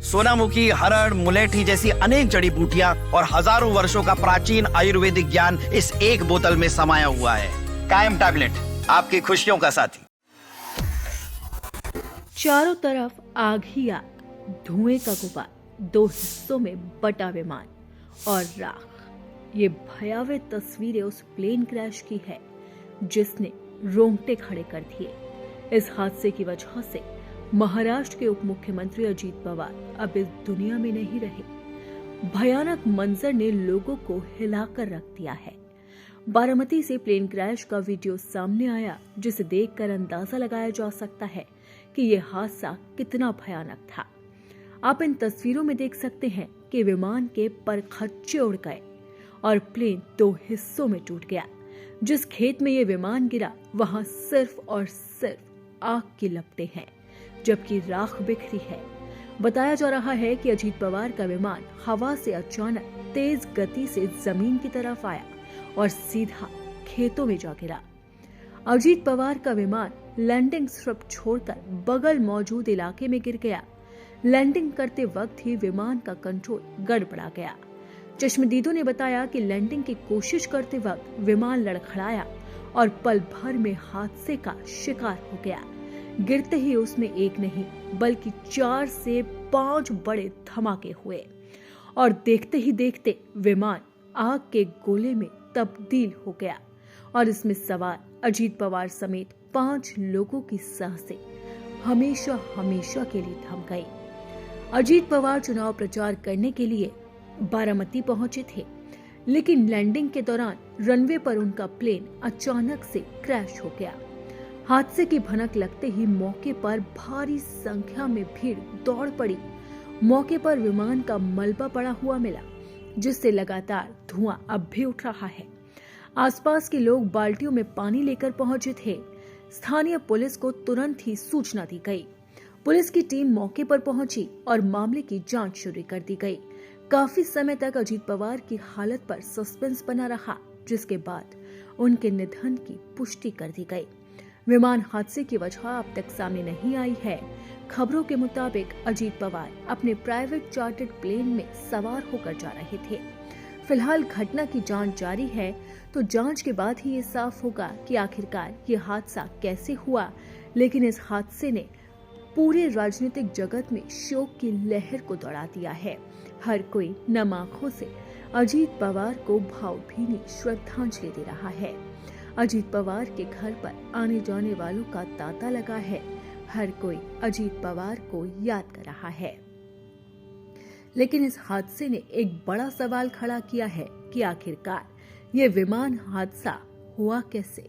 सोनामुखी, हरड़, मुलेठी जैसी अनेक जड़ी बूटियां और हजारों वर्षों का प्राचीन आयुर्वेदिक ज्ञान इस एक बोतल में समाया हुआ है। कायम टैबलेट, आपकी खुशियों का साथी। चारों तरफ आग ही आग, धुएं का गुबार, दो हिस्सों में बटा विमान और राख। ये भयावह तस्वीरें उस प्लेन क्रैश की है जिसने रोंगटे खड़े कर दिए। इस हादसे की वजह से महाराष्ट्र के उप मुख्यमंत्री अजीत पवार अब इस दुनिया में नहीं रहे। भयानक मंजर ने लोगों को हिलाकर रख दिया है। बारामती से प्लेन क्रैश का वीडियो सामने आया, जिसे देखकर अंदाजा लगाया जा सकता है कि यह हादसा कितना भयानक था। आप इन तस्वीरों में देख सकते हैं कि विमान के परखच्चे उड़ गए और प्लेन दो हिस्सों में टूट गया। जिस खेत में यह विमान गिरा वहां सिर्फ और सिर्फ आग की लपटें हैं, जबकि राख बिखरी है। बताया जा रहा है कि अजीत पवार का विमान हवा से अचानक तेज गति से जमीन की तरफ आया और सीधा खेतों में जा गिरा। अजीत पवार का विमान लैंडिंग स्ट्रिप छोड़कर बगल मौजूद इलाके में गिर गया। लैंडिंग करते वक्त ही विमान का कंट्रोल गड़बड़ा गया। चश्मदीदों ने बताया कि लैंडिंग की कोशिश करते वक्त विमान लड़खड़ाया और पल भर में हादसे का शिकार हो गया। गिरते ही उसमें एक नहीं बल्कि 4 से 5 बड़े धमाके हुए और देखते ही देखते विमान आग के गोले में तब्दील हो गया और इसमें सवार अजीत पवार समेत 5 लोगों की सांसें हमेशा हमेशा के लिए थम गई। अजीत पवार चुनाव प्रचार करने के लिए बारामती पहुंचे थे, लेकिन लैंडिंग के दौरान रनवे पर उनका प्लेन अचानक से क्रैश हो गया। हादसे की भनक लगते ही मौके पर भारी संख्या में भीड़ दौड़ पड़ी। मौके पर विमान का मलबा पड़ा हुआ मिला, जिससे लगातार धुआं अब भी उठ रहा है। आसपास के लोग बाल्टियों में पानी लेकर पहुंचे थे। स्थानीय पुलिस को तुरंत ही सूचना दी गई। पुलिस की टीम मौके पर पहुंची और मामले की जांच शुरू कर दी गई। काफी समय तक अजीत पवार की हालत पर सस्पेंस बना रहा, जिसके बाद उनके निधन की पुष्टि कर दी गई। विमान हादसे की वजह अब तक सामने नहीं आई है। खबरों के मुताबिक अजीत पवार अपने प्राइवेट चार्टर्ड प्लेन में सवार होकर जा रहे थे। फिलहाल घटना की जांच जारी है, तो जांच के बाद ही ये साफ होगा कि आखिरकार ये हादसा कैसे हुआ। लेकिन इस हादसे ने पूरे राजनीतिक जगत में शोक की लहर को दौड़ा दिया है। हर कोई नम आंखों से अजीत पवार को भावभीनी श्रद्धांजलि दे रहा है। अजीत पवार के घर पर आने जाने वालों का तांता लगा है। हर कोई अजीत पवार को याद कर रहा है। लेकिन इस हादसे ने एक बड़ा सवाल खड़ा किया है कि आखिरकार ये विमान हादसा हुआ कैसे।